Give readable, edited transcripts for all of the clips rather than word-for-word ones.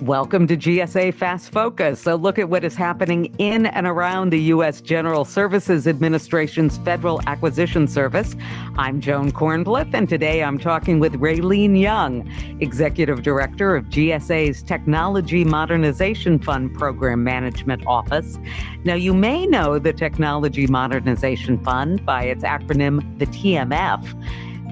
Welcome to GSA Fast Focus, a look at what is happening in and around the U.S. General Services Administration's Federal Acquisition Service. I'm Joan Kornblith, and today I'm talking with Raylene Yung, Executive Director of GSA's Technology Modernization Fund Program Management Office. Now, you may know the Technology Modernization Fund by its acronym, the TMF.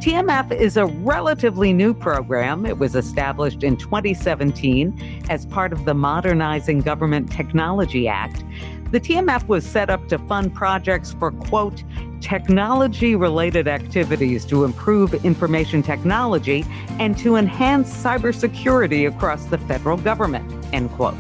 TMF is a relatively new program. It was established in 2017 as part of the Modernizing Government Technology Act. The TMF was set up to fund projects for, quote, technology-related activities to improve information technology and to enhance cybersecurity across the federal government, end quote.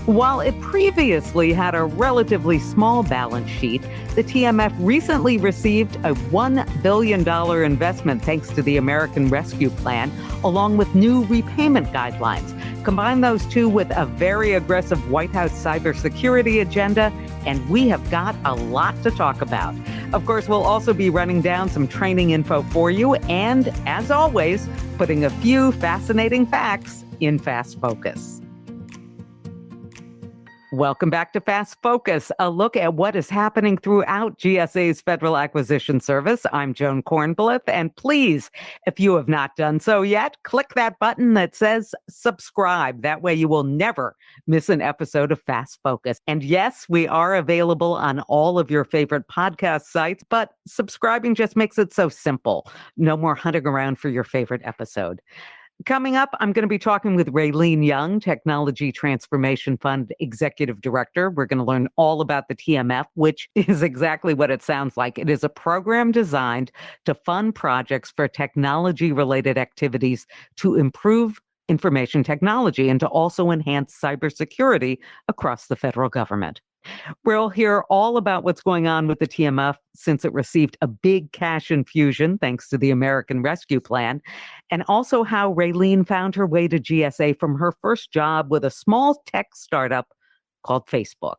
While it previously had a relatively small balance sheet, the TMF recently received a $1 billion investment thanks to the American Rescue Plan, along with new repayment guidelines. Combine those two with a very aggressive White House cybersecurity agenda, and we have got a lot to talk about. Of course, we'll also be running down some training info for you, and as always, putting a few fascinating facts in Fast Focus. Welcome back to Fast Focus, a look at what is happening throughout GSA's Federal Acquisition Service. I'm Joan Kornblith, and please, if you have not done so yet, click that button that says subscribe. That way you will never miss an episode of Fast Focus. And yes, we are available on all of your favorite podcast sites, but subscribing just makes it so simple. No more hunting around for your favorite episode. Coming up, I'm going to be talking with Raylene Yung, Technology Transformation Fund Executive Director. We're going to learn all about the TMF, which is exactly what it sounds like. It is a program designed to fund projects for technology-related activities to improve information technology and to also enhance cybersecurity across the federal government. We'll hear all about what's going on with the TMF since it received a big cash infusion thanks to the American Rescue Plan, and also how Raylene found her way to GSA from her first job with a small tech startup called Facebook.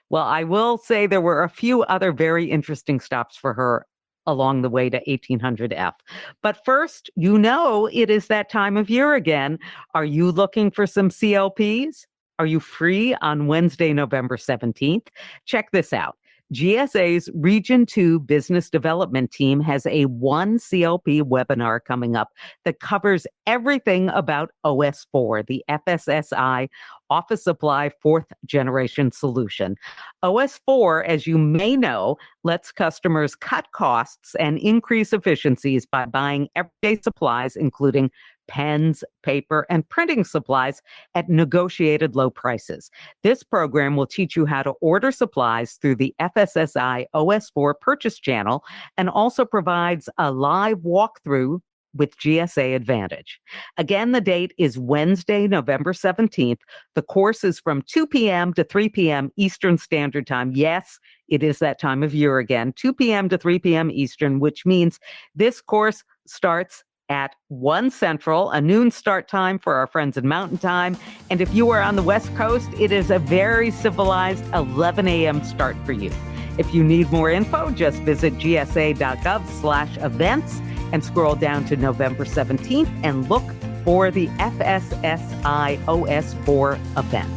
Well, I will say there were a few other very interesting stops for her along the way to 1800F. But first, you know it is that time of year again. Are you looking for some CLPs? Are you free on Wednesday, November 17th? Check this out. GSA's Region 2 Business Development Team has a one CLP webinar coming up that covers everything about OS4, the FSSI Office Supply Fourth Generation Solution. OS4, as you may know, lets customers cut costs and increase efficiencies by buying everyday supplies, including pens, paper, and printing supplies at negotiated low prices. This program will teach you how to order supplies through the FSSI OS4 purchase channel and also provides a live walkthrough with GSA Advantage. Again, the date is Wednesday, November 17th. The course is from 2 p.m. to 3 p.m. Eastern Standard Time. Yes, it is that time of year again, 2 p.m. to 3 p.m. Eastern, which means this course starts at 1 Central, a noon start time for our friends in Mountain Time. And if you are on the West Coast, it is a very civilized 11 a.m. start for you. If you need more info, just visit gsa.gov/events and scroll down to November 17th and look for the FSSI OS4 event.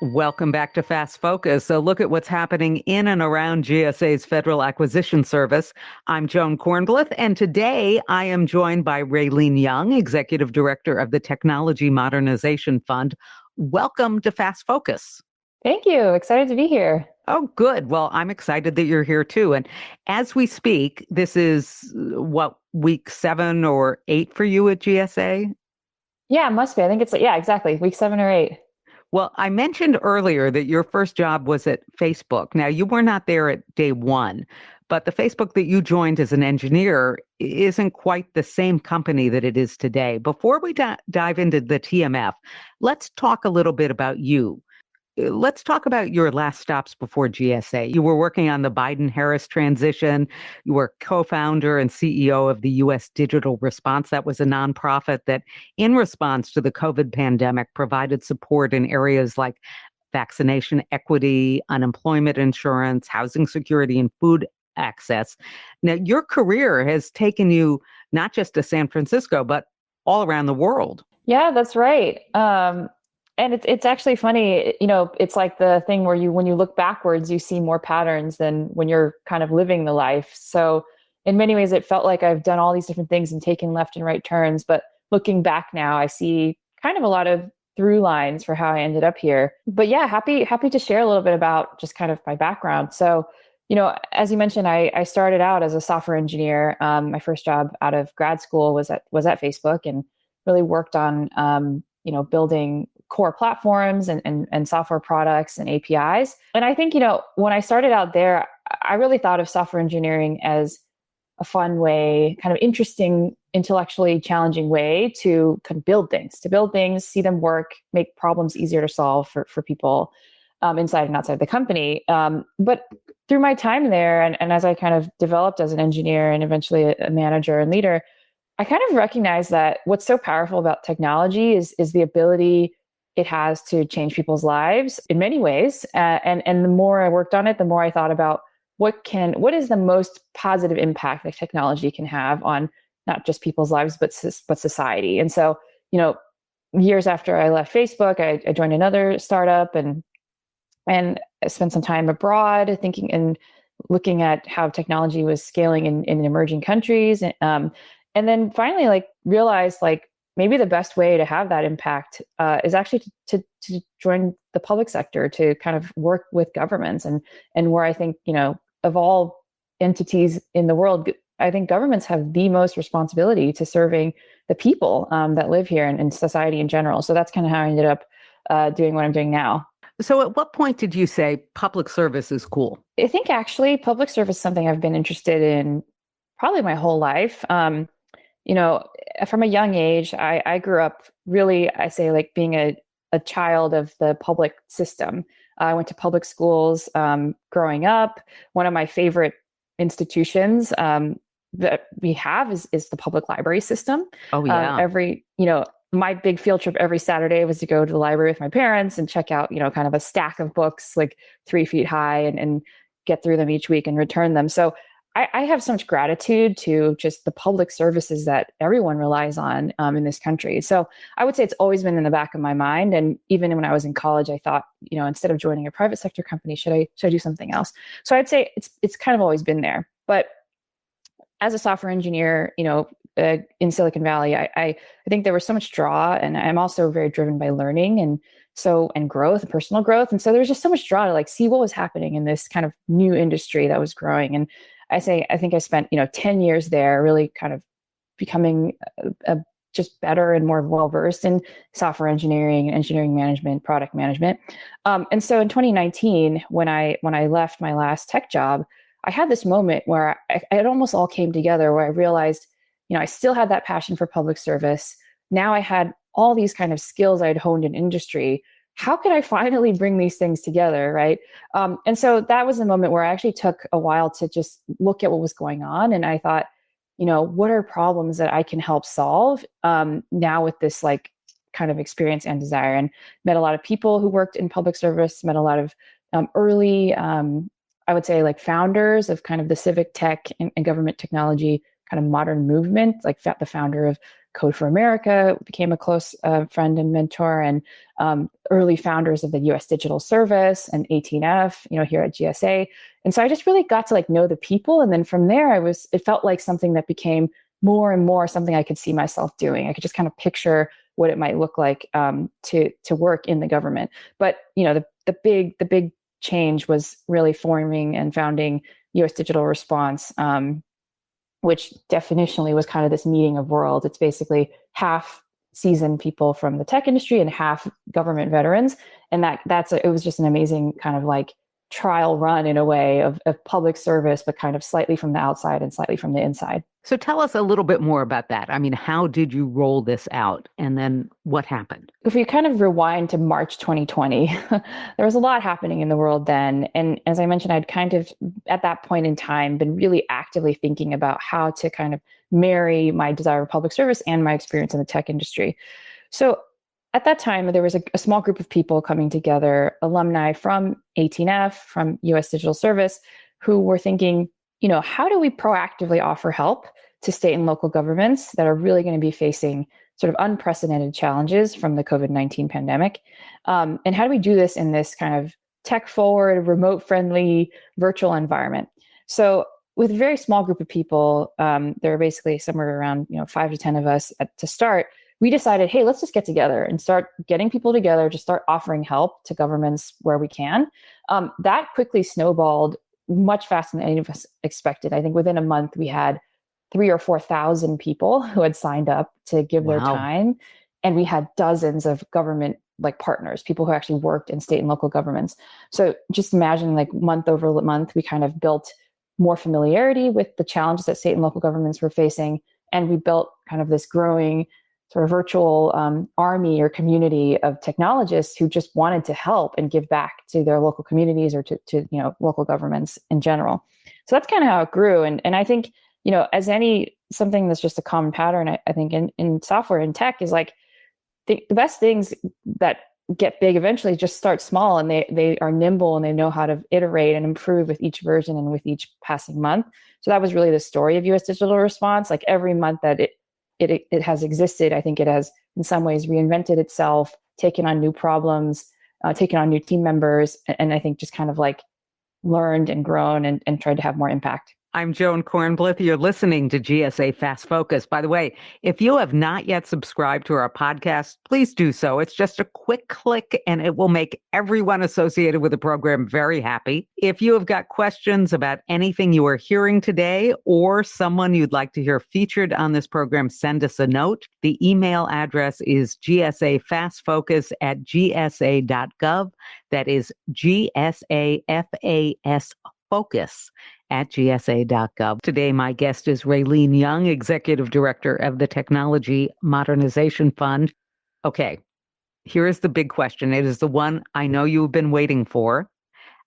Welcome back to Fast Focus. So look at what's happening in and around GSA's Federal Acquisition Service. I'm Joan Kornblith, and today I am joined by Raylene Yung, Executive Director of the Technology Modernization Fund. Welcome to Fast Focus. Thank you. Excited to be here. Oh, good. Well, I'm excited that you're here too. And as we speak, this is week 7 or 8 for you at GSA? Yeah, it must be. I think it's, exactly. Week 7 or 8. Well, I mentioned earlier that your first job was at Facebook. Now, you were not there at day one, but the Facebook that you joined as an engineer isn't quite the same company that it is today. Before we dive into the TMF, let's talk a little bit about you. Let's talk about your last stops before GSA. You were working on the Biden-Harris transition. You were co-founder and CEO of the U.S. Digital Response. That was a nonprofit that, in response to the COVID pandemic, provided support in areas like vaccination equity, unemployment insurance, housing security, and food access. Now, your career has taken you not just to San Francisco, but all around the world. Yeah, that's right. And it's actually funny, it's like the thing where when you look backwards, you see more patterns than when you're kind of living the life. So in many ways, it felt like I've done all these different things and taken left and right turns. But looking back now, I see kind of a lot of through lines for how I ended up here. But yeah, happy to share a little bit about just kind of my background. So, as you mentioned, I started out as a software engineer. My first job out of grad school was at Facebook, and really worked on building core platforms and software products and APIs. And I think, when I started out there, I really thought of software engineering as a fun way, kind of interesting, intellectually challenging way to kind of build things, see them work, make problems easier to solve for people inside and outside the company. But through my time there, and as I kind of developed as an engineer and eventually a manager and leader, I kind of recognize that what's so powerful about technology is the ability it has to change people's lives in many ways. And the more I worked on it, the more I thought about what is the most positive impact that technology can have on not just people's lives but society. And so, years after I left Facebook, I joined another startup and I spent some time abroad thinking and looking at how technology was scaling in emerging countries. And then finally, realized maybe the best way to have that impact is actually to join the public sector, to kind of work with governments, and where I think, of all entities in the world, I think governments have the most responsibility to serving the people that live here and society in general. So that's kind of how I ended up doing what I'm doing now. So at what point did you say public service is cool? I think actually public service is something I've been interested in probably my whole life. You know, from a young age, I grew up really, I say, being a child of the public system. I went to public schools growing up. One of my favorite institutions that we have is the public library system. Oh, yeah. My big field trip every Saturday was to go to the library with my parents and check out, kind of a stack of books 3 feet high and get through them each week and return them. So I have so much gratitude to just the public services that everyone relies on in this country. So I would say it's always been in the back of my mind. And even when I was in college, I thought, instead of joining a private sector company, should I do something else? So I'd say it's kind of always been there. But as a software engineer, in Silicon Valley, I think there was so much draw, and I'm also very driven by learning and growth and personal growth. And so there was just so much draw to see what was happening in this kind of new industry that was growing. And I think I spent 10 years there, really kind of becoming just better and more well-versed in software engineering and engineering management, product management. And so in 2019, when I left my last tech job, I had this moment where it almost all came together, where I realized, I still had that passion for public service. Now I had all these kind of skills I'd honed in industry. How could I finally bring these things together, right? And so that was a moment where I actually took a while to just look at what was going on. And I thought, what are problems that I can help solve now with this kind of experience and desire? And met a lot of people who worked in public service, met a lot of early, I would say founders of kind of the civic tech and government technology kind of modern movement, the founder of Code for America became a close friend and mentor, and early founders of the U.S. Digital Service and TMF, here at GSA. And so I just really got to know the people. And then from there, it felt like something that became more and more something I could see myself doing. I could just kind of picture what it might look like to work in the government. But, the big change was really forming and founding U.S. Digital Response, which definitionally was kind of this meeting of worlds. It's basically half seasoned people from the tech industry and half government veterans. And it was just an amazing kind of trial run in a way of public service, but kind of slightly from the outside and slightly from the inside. So tell us a little bit more about that. I mean, how did you roll this out? And then what happened? If we kind of rewind to March 2020, there was a lot happening in the world then. And as I mentioned, I'd kind of, at that point in time, been really actively thinking about how to kind of marry my desire for public service and my experience in the tech industry. So at that time, there was a small group of people coming together, alumni from TMF, from US Digital Service, who were thinking, how do we proactively offer help to state and local governments that are really going to be facing sort of unprecedented challenges from the COVID-19 pandemic? And how do we do this in this kind of tech-forward, remote-friendly, virtual environment? So with a very small group of people, there are basically somewhere around 5 to 10 of us to start. We decided, hey, let's just get together and start getting people together to start offering help to governments where we can. That quickly snowballed much faster than any of us expected. I think within a month, we had 3,000 or 4,000 people who had signed up to give their time. And we had dozens of government partners, people who actually worked in state and local governments. So just imagine month over month, we kind of built more familiarity with the challenges that state and local governments were facing. And we built kind of this growing sort of virtual army or community of technologists who just wanted to help and give back to their local communities or to local governments in general. So that's kind of how it grew. And I think, as something that's just a common pattern, I think in software and tech is the best things that get big eventually just start small, and they are nimble and they know how to iterate and improve with each version and with each passing month. So that was really the story of US Digital Response. Every month that it has existed, I think it has in some ways reinvented itself, taken on new problems, taken on new team members, and I think just kind of learned and grown and tried to have more impact. I'm Joan Kornblith. You're listening to GSA Fast Focus. By the way, if you have not yet subscribed to our podcast, please do so. It's just a quick click and it will make everyone associated with the program very happy. If you have got questions about anything you are hearing today or someone you'd like to hear featured on this program, send us a note. The email address is gsafastfocus@gsa.gov. That is GSAFAS Focus at gsa.gov. Today, my guest is Raylene Yung, Executive Director of the Technology Modernization Fund. Okay, here is the big question. It is the one I know you've been waiting for.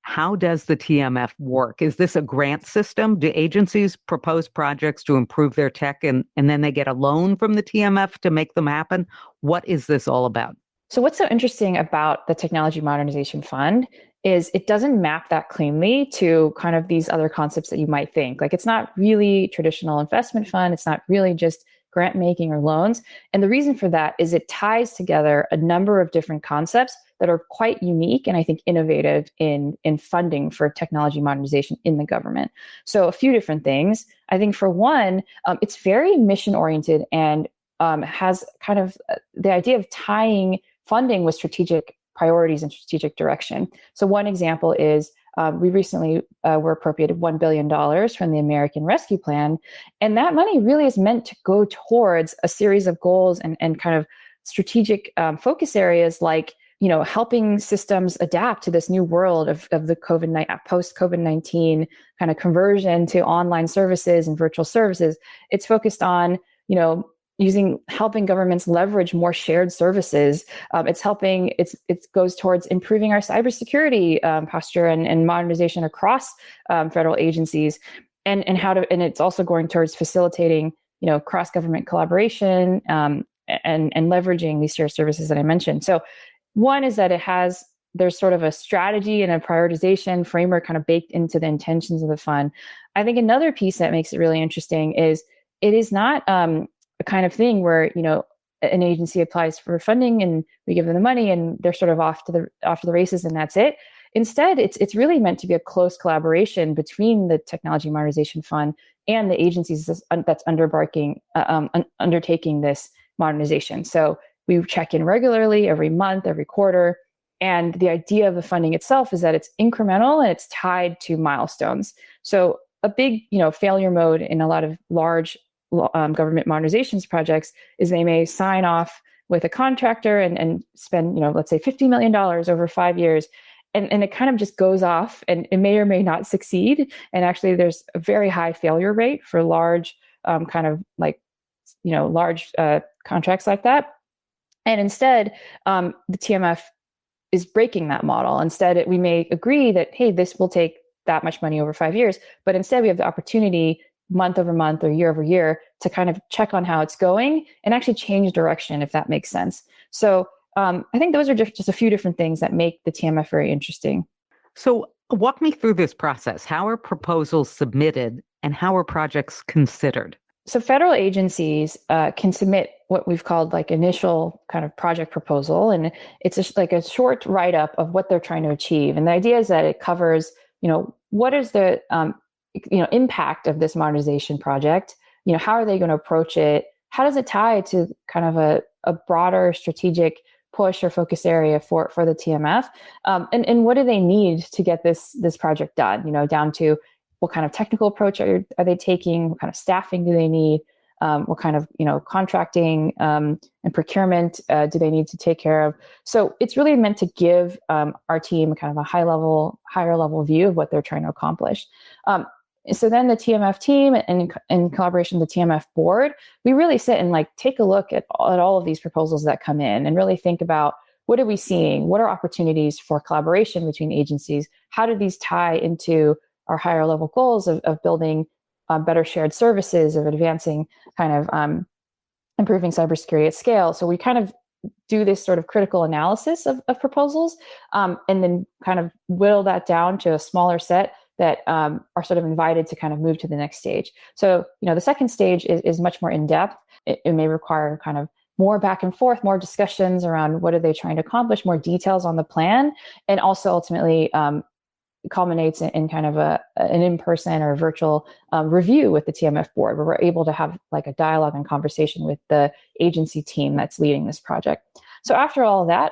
How does the TMF work? Is this a grant system? Do agencies propose projects to improve their tech and then they get a loan from the TMF to make them happen? What is this all about? So what's so interesting about the Technology Modernization Fund is it doesn't map that cleanly to kind of these other concepts that you might think. It's not really traditional investment fund. It's not really just grant making or loans. And the reason for that is it ties together a number of different concepts that are quite unique and I think innovative in funding for technology modernization in the government. So a few different things. I think for one, it's very mission oriented and has kind of the idea of tying funding with strategic priorities and strategic direction. So one example is we recently were appropriated $1 billion from the American Rescue Plan. And that money really is meant to go towards a series of goals and kind of strategic focus areas helping systems adapt to this new world of the post-COVID-19 kind of conversion to online services and virtual services. It's focused on, helping governments leverage more shared services. It goes towards improving our cybersecurity posture and modernization across federal agencies, and it's also going towards facilitating cross-government collaboration and leveraging these shared services that I mentioned. So one is that there's sort of a strategy and a prioritization framework kind of baked into the intentions of the fund. I think another piece that makes it really interesting is it is not a kind of thing where an agency applies for funding and we give them the money and they're sort of off to the races and that's it. Instead, it's really meant to be a close collaboration between the Technology Modernization Fund and the agencies that's undertaking this modernization. So we check in regularly, every month, every quarter. And the idea of the funding itself is that it's incremental and it's tied to milestones. So a big, failure mode in a lot of large government modernizations projects is they may sign off with a contractor and spend, let's say $50 million over 5 years. And it kind of just goes off and it may or may not succeed. And actually there's a very high failure rate for large large contracts like that. And instead, the TMF is breaking that model. Instead, we may agree that, hey, this will take that much money over 5 years, but instead we have the opportunity month over month or year over year to kind of check on how it's going and actually change direction, if that makes sense. So I think those are just a few different things that make the TMF very interesting. So Walk me through this process. How are proposals submitted and how are projects considered? So federal agencies can submit what we've called like initial kind of project proposal, and it's like a short write-up of what they're trying to achieve. And the idea is that it covers, what is the impact of this modernization project? How are they going to approach it? How does it tie to kind of a broader strategic push or focus area for the TMF? And what do they need to get this project done? Down to what kind of technical approach are they taking? What kind of staffing do they need? What kind of contracting and procurement do they need to take care of? So it's really meant to give our team kind of a higher level view of what they're trying to accomplish. So then the TMF team and in collaboration with the TMF board, we really sit and like take a look at all of these proposals that come in and really think about what are we seeing? What are opportunities for collaboration between agencies? How do these tie into our higher level goals of building better shared services, of advancing kind of improving cybersecurity at scale? So we kind of do this sort of critical analysis of proposals and then kind of whittle that down to a smaller set that are sort of invited to kind of move to the next stage. So, the second stage is much more in-depth. It may require kind of more back and forth, more discussions around what are they trying to accomplish, more details on the plan, and also ultimately culminates in kind of an in-person or virtual review with the TMF board, where we're able to have like a dialogue and conversation with the agency team that's leading this project. So after all of that,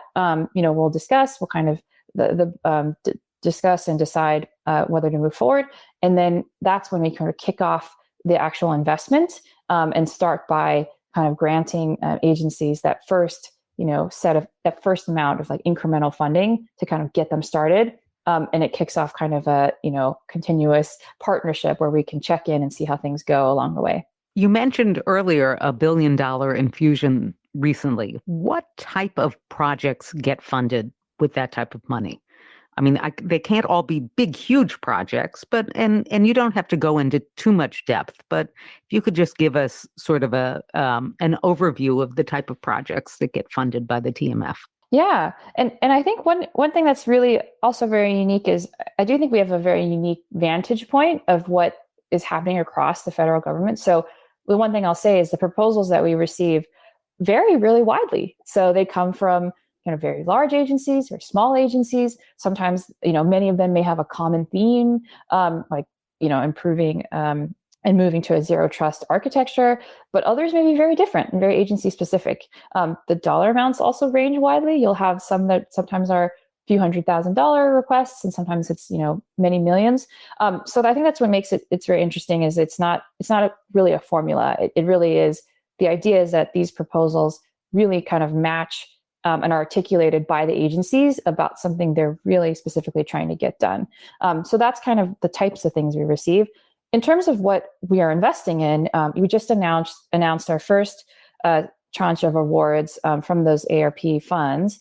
we'll discuss, we'll kind of discuss and decide whether to move forward. And then that's when we kind of kick off the actual investment and start by kind of granting agencies that first, that first amount of like incremental funding to kind of get them started. And it kicks off kind of a, continuous partnership where we can check in and see how things go along the way. You mentioned earlier $1 billion infusion recently. What type of projects get funded with that type of money? I mean, they can't all be big, huge projects, but and you don't have to go into too much depth. But if you could just give us sort of an overview of the type of projects that get funded by the TMF. Yeah. And I think one thing that's really also very unique is I do think we have a very unique vantage point of what is happening across the federal government. So the one thing I'll say is the proposals that we receive vary really widely. So they come from very large agencies or small agencies. Sometimes, many of them may have a common theme, like, improving and moving to a zero trust architecture, but others may be very different and very agency specific. The dollar amounts also range widely. You'll have some that sometimes are a few $100,000 requests, and sometimes it's many millions. So I think that's what makes it's very interesting. Is it's not really a formula. It really is. The idea is that these proposals really kind of match and are articulated by the agencies about something they're really specifically trying to get done. So that's kind of the types of things we receive. In terms of what we are investing in, we just announced our first tranche of awards from those ARP funds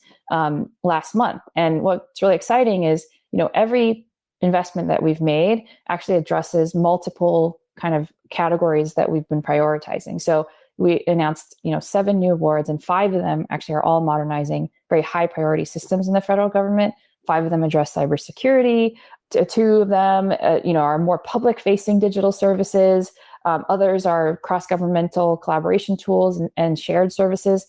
last month. And what's really exciting is, every investment that we've made actually addresses multiple kind of categories that we've been prioritizing. So we announced, 7 new awards, and 5 of them actually are all modernizing very high priority systems in the federal government. 5 of them address cybersecurity. 2 of them, are more public-facing digital services. Others are cross-governmental collaboration tools and shared services.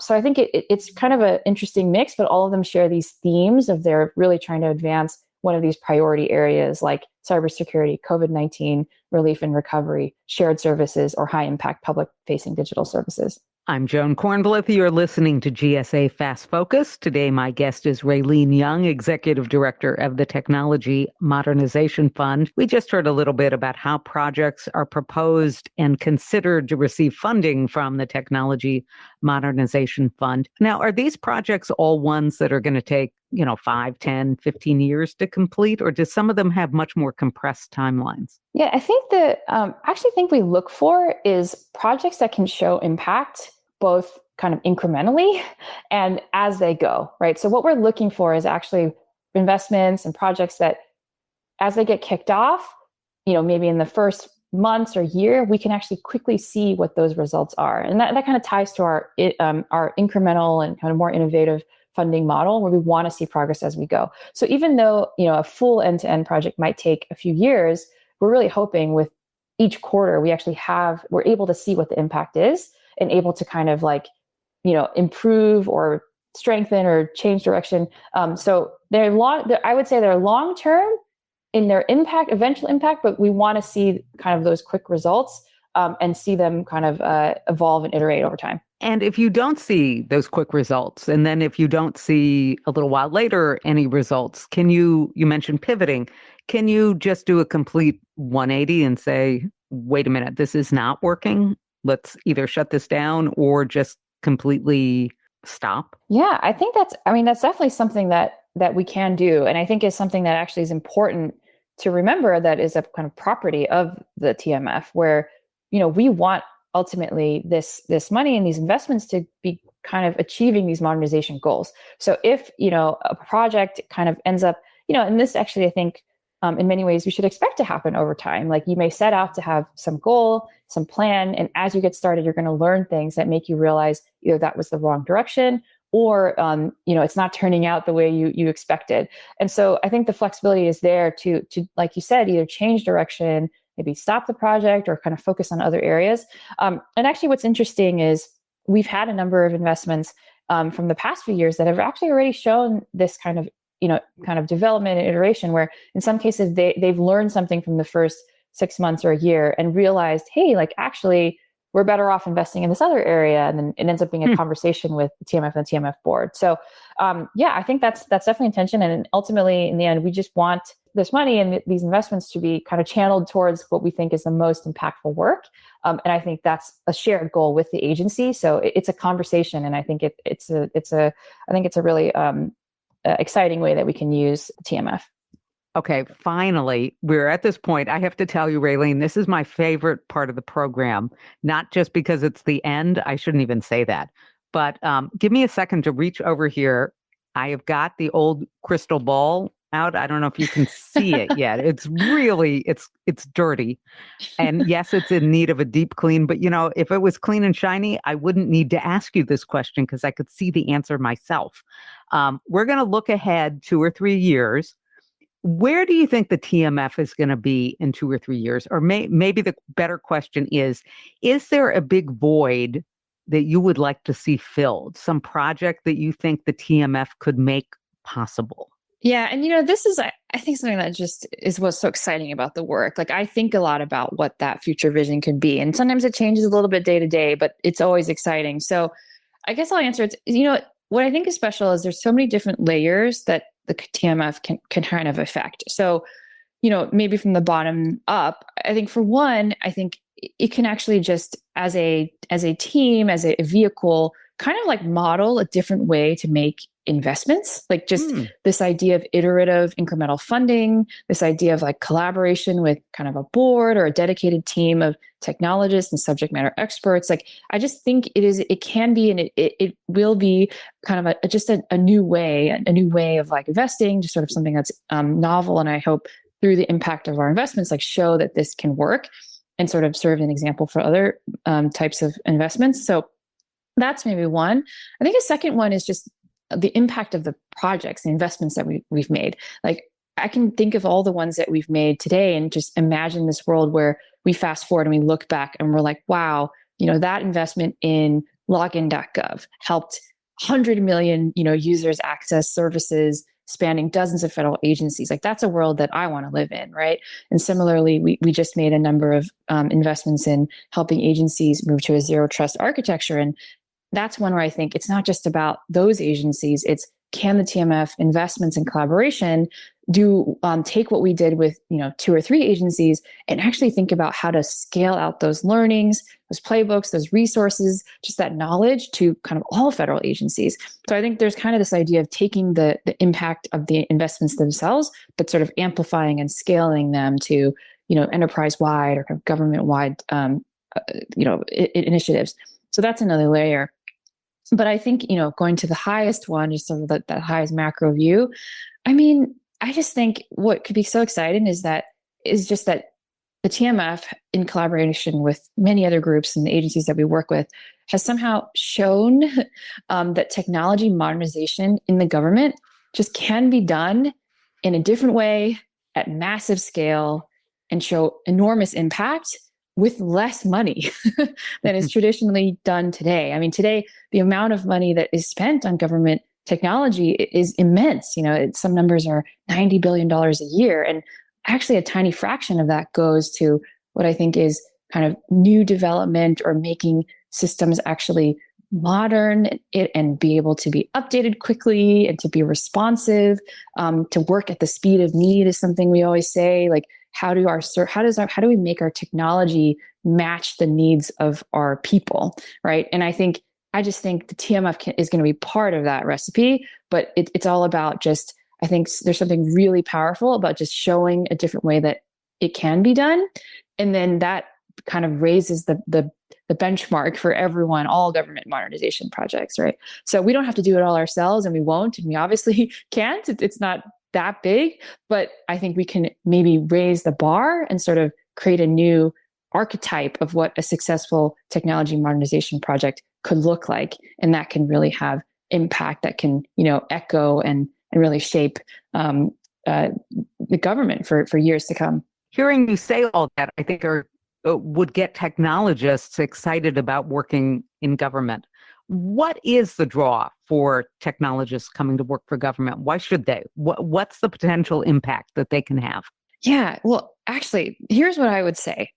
So I think it's kind of an interesting mix, but all of them share these themes of they're really trying to advance one of these priority areas like cybersecurity, COVID-19, relief and recovery, shared services, or high-impact public-facing digital services. I'm Joan Kornbluth. You're listening to GSA Fast Focus. Today, my guest is Raylene Yung, Executive Director of the Technology Modernization Fund. We just heard a little bit about how projects are proposed and considered to receive funding from the Technology Modernization Fund. Now, are these projects all ones that are going to take 5, 10, 15 years to complete, or do some of them have much more compressed timelines? Yeah, I think actually think we look for is projects that can show impact both kind of incrementally and as they go, right? So what we're looking for is actually investments and projects that as they get kicked off, maybe in the first months or year, we can actually quickly see what those results are. And that kind of ties to our incremental and kind of more innovative funding model where we want to see progress as we go. So even though, a full end-to-end project might take a few years, we're really hoping with each quarter we're able to see what the impact is and able to kind of improve or strengthen or change direction. So I would say they're long-term in their eventual impact, but we want to see kind of those quick results and see them kind of evolve and iterate over time. And if you don't see those quick results, and then if you don't see a little while later any results, you mentioned pivoting, can you just do a complete 180 and say, wait a minute, this is not working? Let's either shut this down or just completely stop? Yeah, I think that's definitely something that we can do. And I think is something that actually is important to remember, that is a kind of property of the TMF, where, we want ultimately this money and these investments to be kind of achieving these modernization goals. So if, a project kind of ends up, and this actually, I think, in many ways we should expect to happen over time. Like you may set out to have some goal, some plan, and as you get started, you're going to learn things that make you realize either that was the wrong direction or, it's not turning out the way you expected. And so I think the flexibility is there to, like you said, either change direction, maybe stop the project, or kind of focus on other areas. And actually what's interesting is we've had a number of investments from the past few years that have actually already shown this kind of development and iteration, where in some cases they've learned something from the first 6 months or a year and realized, hey, like actually we're better off investing in this other area. And then it ends up being a conversation with the TMF and the TMF board. So I think that's definitely intention. And ultimately in the end, we just want this money and these investments to be kind of channeled towards what we think is the most impactful work. And I think that's a shared goal with the agency. So it's a conversation. And I think it's a really exciting way that we can use TMF. Okay, finally, we're at this point. I have to tell you, Raylene, this is my favorite part of the program, not just because it's the end. I shouldn't even say that. But give me a second to reach over here. I have got the old crystal ball out. I don't know if you can see it yet. It's really, it's dirty. And yes, it's in need of a deep clean. But, if it was clean and shiny, I wouldn't need to ask you this question because I could see the answer myself. We're going to look ahead 2 or 3 years. Where do you think the TMF is going to be in 2 or 3 years? Or maybe the better question is there a big void that you would like to see filled? Some project that you think the TMF could make possible? Yeah. And, this is, I think, something that just is what's so exciting about the work. Like, I think a lot about what that future vision could be. And sometimes it changes a little bit day to day, but it's always exciting. So I guess I'll answer it. What I think is special is there's so many different layers that the TMF can kind of affect. So, maybe from the bottom up, I think for one, I think it can actually just as a team, as a vehicle, kind of like model a different way to make investments, like just this idea of iterative incremental funding, this idea of like collaboration with kind of a board or a dedicated team of technologists and subject matter experts. Like, I just think it can be, and it will be kind of a new way of like investing, just sort of something that's novel. And I hope through the impact of our investments, like show that this can work and sort of serve an example for other types of investments. So that's maybe one. I think a second one is just the impact of the projects, the investments that we've made. Like, I can think of all the ones that we've made today and just imagine this world where we fast forward and we look back and we're like, wow, that investment in login.gov helped 100 million, users access services spanning dozens of federal agencies. Like, that's a world that I want to live in, right? And similarly, we just made a number of investments in helping agencies move to a zero trust architecture. And that's one where I think it's not just about those agencies. It's, can the TMF investments and collaboration take what we did with 2 or 3 agencies and actually think about how to scale out those learnings, those playbooks, those resources, just that knowledge to kind of all federal agencies. So I think there's kind of this idea of taking the impact of the investments themselves, but sort of amplifying and scaling them to enterprise-wide or kind of government-wide initiatives. So that's another layer. But I think, going to the highest one, just sort of that highest macro view, I mean, I just think what could be so exciting is just that the TMF, in collaboration with many other groups and the agencies that we work with, has somehow shown that technology modernization in the government just can be done in a different way at massive scale and show enormous impact with less money than is traditionally done today. I mean, today, the amount of money that is spent on government technology is immense. Some numbers are $90 billion a year. And actually, a tiny fraction of that goes to what I think is kind of new development or making systems actually modern and be able to be updated quickly and to be responsive, to work at the speed of need is something we always say. Like, how do we make our technology match the needs of our people, right? And I just think the TMF is going to be part of that recipe, but it's all about just, I think there's something really powerful about just showing a different way that it can be done. And then that kind of raises the benchmark for everyone, all government modernization projects, right? So we don't have to do it all ourselves, and we won't, and we obviously can't. It's not that big, but I think we can maybe raise the bar and sort of create a new archetype of what a successful technology modernization project could look like. And that can really have impact that can, echo and really shape the government for years to come. Hearing you say all that, I think would get technologists excited about working in government. What is the draw for technologists coming to work for government? Why should they? What's the potential impact that they can have? Yeah, well, actually, here's what I would say.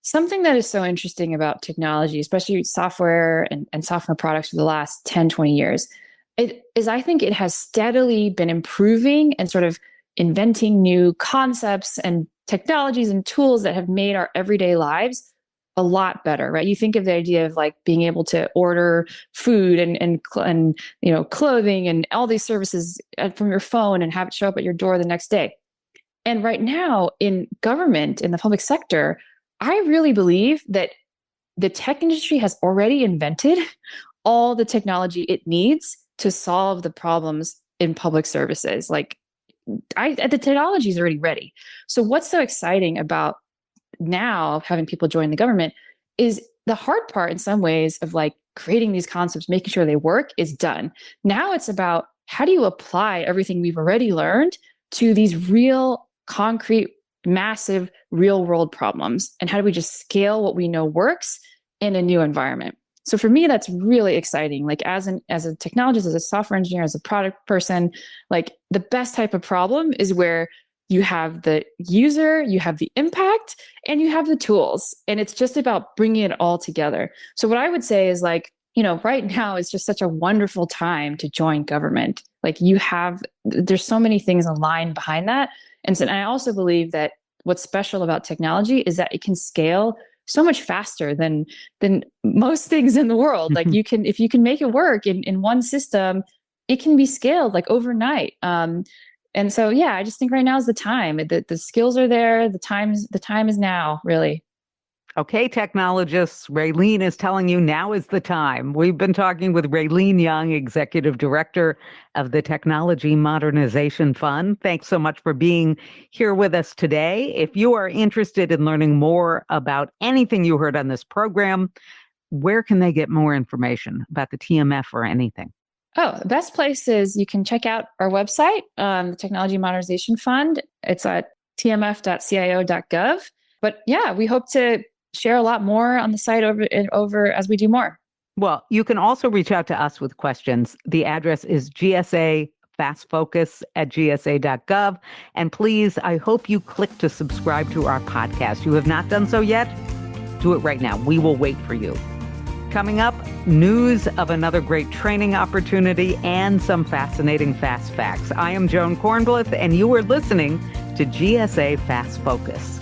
Something that is so interesting about technology, especially software and software products for the last 10, 20 years, I think it has steadily been improving and sort of inventing new concepts and technologies and tools that have made our everyday lives a lot better, right? You think of the idea of like being able to order food and clothing and all these services from your phone and have it show up at your door the next day. And right now in government, in the public sector, I really believe that the tech industry has already invented all the technology it needs to solve the problems in public services. Like the technology is already ready. So what's so exciting about now having people join the government is the hard part in some ways of like creating these concepts, making sure they work is done. Now it's about how do you apply everything we've already learned to these real, concrete, massive, real world problems? And how do we just scale what we know works in a new environment? So for me, that's really exciting. Like as a technologist, as a software engineer, as a product person, like the best type of problem is where you have the user, you have the impact, and you have the tools. And it's just about bringing it all together. So what I would say is like, right now is just such a wonderful time to join government. Like there's so many things aligned behind that. And I also believe that what's special about technology is that it can scale so much faster than most things in the world. Like if you can make it work in one system, it can be scaled like overnight. And so, yeah, I just think right now is the time. The skills are there. The time is now, really. Okay, technologists, Raylene is telling you now is the time. We've been talking with Raylene Yung, Executive Director of the Technology Modernization Fund. Thanks so much for being here with us today. If you are interested in learning more about anything you heard on this program, where can they get more information about the TMF or anything? Oh, the best place is you can check out our website, the Technology Modernization Fund. It's at tmf.cio.gov. But yeah, we hope to share a lot more on the site over as we do more. Well, you can also reach out to us with questions. The address is GSA fastfocus@gsa.gov. And please, I hope you click to subscribe to our podcast. You have not done so yet? Do it right now. We will wait for you. Coming up, news of another great training opportunity and some fascinating fast facts. I am Joan Kornblith, and you are listening to GSA Fast Focus.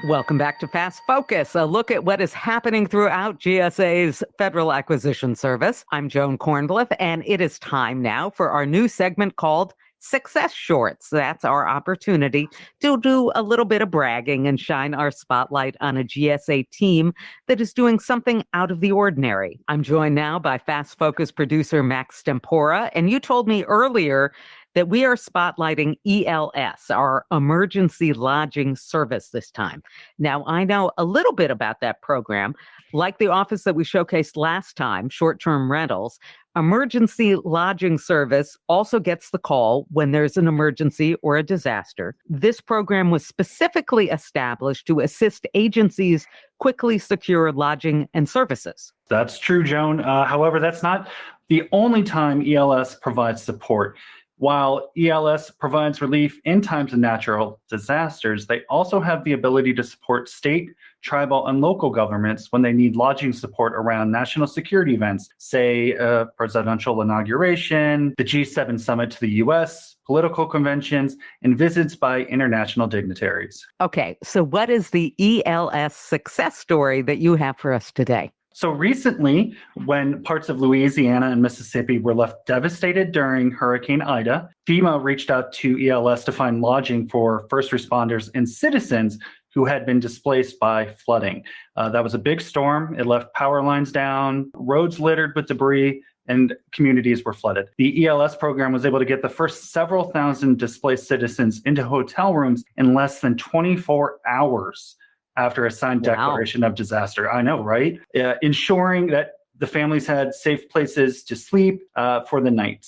Welcome back to Fast Focus, a look at what is happening throughout GSA's Federal Acquisition Service. I'm Joan Kornblith, and it is time now for our new segment called Success Shorts. That's our opportunity to do a little bit of bragging and shine our spotlight on a GSA team that is doing something out of the ordinary. I'm joined now by Fast Focus producer Max Stempora, and you told me earlier that we are spotlighting ELS, our Emergency Lodging Service this time. Now, I know a little bit about that program. Like the office that we showcased last time, short-term rentals, Emergency Lodging Service also gets the call when there's an emergency or a disaster. This program was specifically established to assist agencies quickly secure lodging and services. That's true, Joan. However, that's not the only time ELS provides support. While ELS provides relief in times of natural disasters, they also have the ability to support state, tribal, and local governments when they need lodging support around national security events, say a presidential inauguration, the G7 summit to the US, political conventions, and visits by international dignitaries. Okay, so what is the ELS success story that you have for us today? So recently, when parts of Louisiana and Mississippi were left devastated during Hurricane Ida, FEMA reached out to ELS to find lodging for first responders and citizens who had been displaced by flooding. That was a big storm. It left power lines down, roads littered with debris, and communities were flooded. The ELS program was able to get the first several thousand displaced citizens into hotel rooms in less than 24 hours. After a signed declaration of disaster. I know, right? Ensuring that the families had safe places to sleep for the night.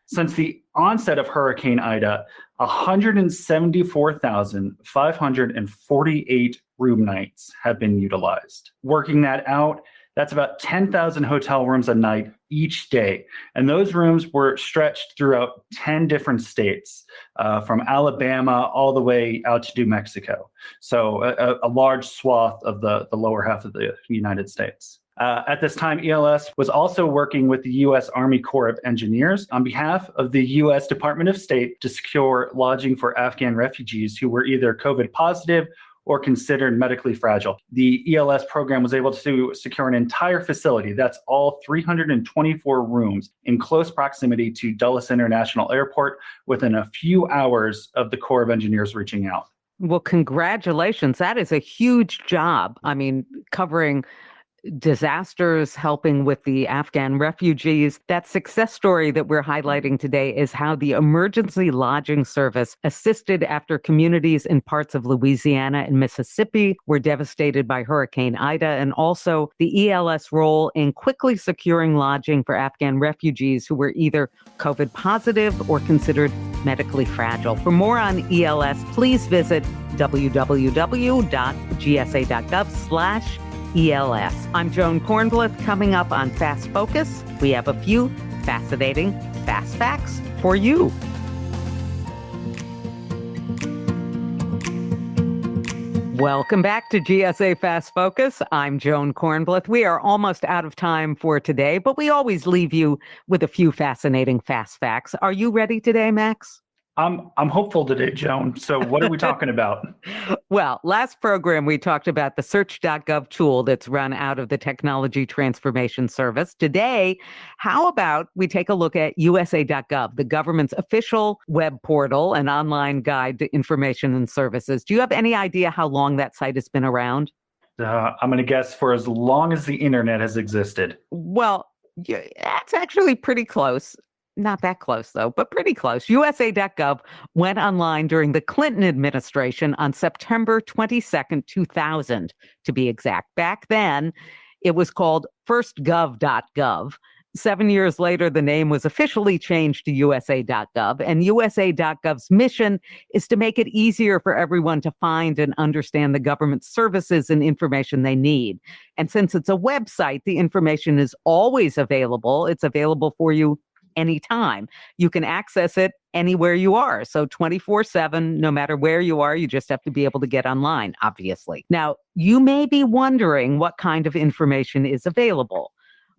Since the onset of Hurricane Ida, 174,548 room nights have been utilized. Working that out, that's about 10,000 hotel rooms a night each day. And those rooms were stretched throughout 10 different states, from Alabama all the way out to New Mexico. So a large swath of the lower half of the United States. At this time, ELS was also working with the U.S. Army Corps of Engineers on behalf of the U.S. Department of State to secure lodging for Afghan refugees who were either COVID positive or considered medically fragile. The ELS program was able to secure an entire facility, that's all 324 rooms, in close proximity to Dulles International Airport within a few hours of the Corps of Engineers reaching out. Well, congratulations. That is a huge job. I mean, covering disasters, helping with the Afghan refugees. That success story that we're highlighting today is how the Emergency Lodging Service assisted after communities in parts of Louisiana and Mississippi were devastated by Hurricane Ida, and also the ELS role in quickly securing lodging for Afghan refugees who were either COVID positive or considered medically fragile. For more on ELS, please visit www.gsa.gov/ELS. I'm Joan Kornblith. Coming up on Fast Focus, we have a few fascinating fast facts for you. Welcome back to GSA Fast Focus. I'm Joan Kornblith. We are almost out of time for today, but we always leave you with a few fascinating fast facts. Are you ready today, Max? I'm hopeful today, Joan. So what are we talking about? Well, last program, we talked about the search.gov tool that's run out of the Technology Transformation Service. Today, how about we take a look at USA.gov, the government's official web portal and online guide to information and services. Do you have any idea how long that site has been around? I'm going to guess for as long as the internet has existed. Well, yeah, that's actually pretty close. Not that close, though, but pretty close. USA.gov went online during the Clinton administration on September 22nd, 2000, to be exact. Back then, it was called firstgov.gov. 7 years later, the name was officially changed to USA.gov, and USA.gov's mission is to make it easier for everyone to find and understand the government services and information they need. And since it's a website, the information is always available. It's available for you anytime. You can access it anywhere you are. So 24/7, no matter where you are, you just have to be able to get online, obviously. Now, you may be wondering what kind of information is available.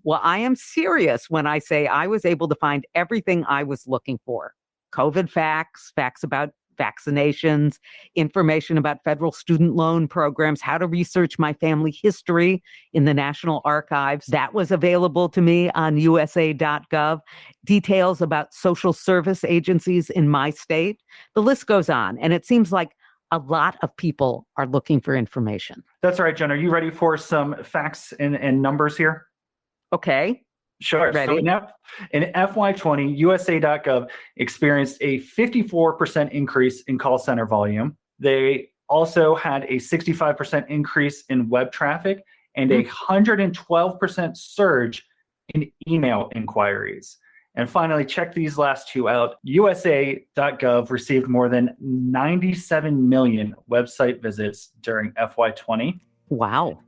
Well, I am serious when I say I was able to find everything I was looking for. COVID facts, facts about vaccinations, information about federal student loan programs, how to research my family history in the National Archives. That was available to me on USA.gov. Details about social service agencies in my state. The list goes on, and it seems like a lot of people are looking for information. That's right, Jen. Are you ready for some facts and numbers here? Okay. Sure. Ready? So in FY20, USA.gov experienced a 54% increase in call center volume. They also had a 65% increase in web traffic and a 112% surge in email inquiries. And finally, check these last two out. USA.gov received more than 97 million website visits during FY20. Wow.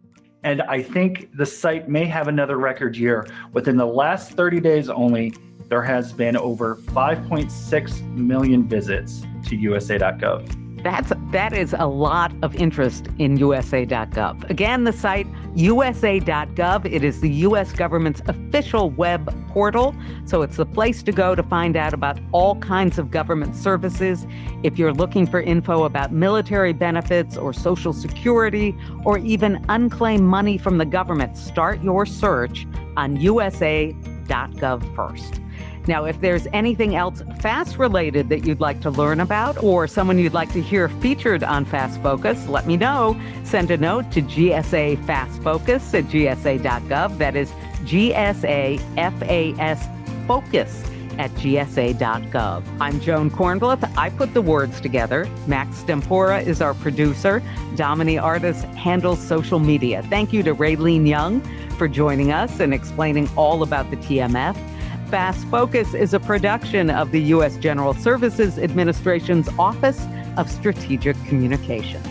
And I think the site may have another record year. Within the last 30 days only, there has been over 5.6 million visits to USA.gov. That is a lot of interest in USA.gov. Again, the site USA.gov. It is the U.S. government's official web portal. So it's the place to go to find out about all kinds of government services. If you're looking for info about military benefits or Social Security or even unclaimed money from the government, start your search on USA.gov first. Now, if there's anything else FAS related that you'd like to learn about or someone you'd like to hear featured on FAS Focus, let me know. Send a note to GSA FAS Focus at gsa.gov. That is GSA FAS Focus at gsa.gov. I'm Joan Kornbluth. I put the words together. Max Stempora is our producer. Domini Artis handles social media. Thank you to Raylene Yung for joining us and explaining all about the TMF. FAS Focus is a production of the U.S. General Services Administration's Office of Strategic Communication.